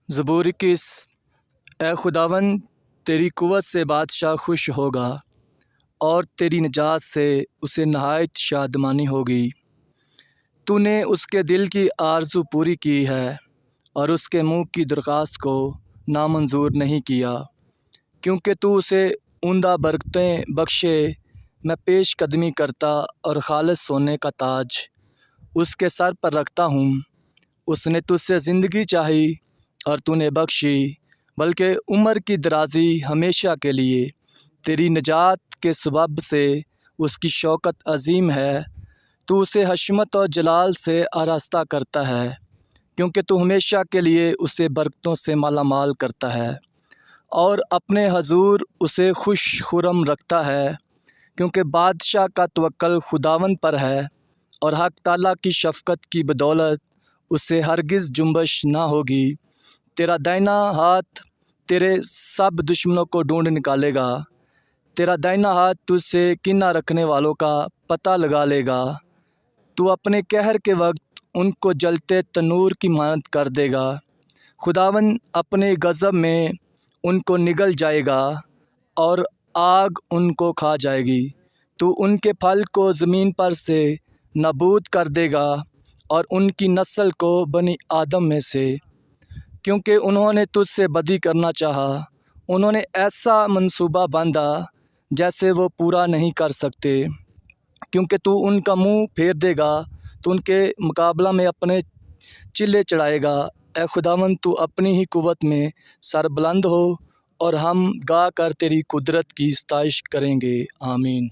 زبور 21۔ اے خداوند، تیری قوت سے بادشاہ خوش ہوگا اور تیری نجات سے اسے نہایت شادمانی ہوگی۔ تو نے اس کے دل کی آرزو پوری کی ہے اور اس کے منہ کی درخواست کو نامنظور نہیں کیا، کیونکہ تو اسے عمدہ برکتیں بخشے۔ میں پیش قدمی کرتا اور خالص سونے کا تاج اس کے سر پر رکھتا ہوں۔ اس نے تجھ سے زندگی چاہی اور تو نے بخشی، بلکہ عمر کی درازی ہمیشہ کے لیے۔ تیری نجات کے سبب سے اس کی شوکت عظیم ہے۔ تو اسے حشمت اور جلال سے آراستہ کرتا ہے، کیونکہ تو ہمیشہ کے لیے اسے برکتوں سے مالا مال کرتا ہے اور اپنے حضور اسے خوش خرم رکھتا ہے، کیونکہ بادشاہ کا توکل خداوند پر ہے اور حق تعالیٰ کی شفقت کی بدولت اسے ہرگز جنبش نہ ہوگی۔ تیرا دائنا ہاتھ تیرے سب دشمنوں کو ڈھونڈ نکالے گا۔ تیرا دائنا ہاتھ تجھ سے کینہ رکھنے والوں کا پتہ لگا لے گا۔ تو اپنے قہر کے وقت ان کو جلتے تنور کی مانند کر دے گا۔ خداوند اپنے غضب میں ان کو نگل جائے گا اور آگ ان کو کھا جائے گی۔ تو ان کے پھل کو زمین پر سے نابود کر دے گا اور ان کی نسل کو بنی آدم میں سے، کیونکہ انہوں نے تجھ سے بدی کرنا چاہا۔ انہوں نے ایسا منصوبہ باندھا جیسے وہ پورا نہیں کر سکتے، کیونکہ تو ان کا منہ پھیر دے گا۔ تو ان کے مقابلہ میں اپنے چلے چڑھائے گا۔ اے خداوند، تو اپنی ہی قوت میں سربلند ہو اور ہم گا کر تیری قدرت کی ستائش کریں گے۔ آمین۔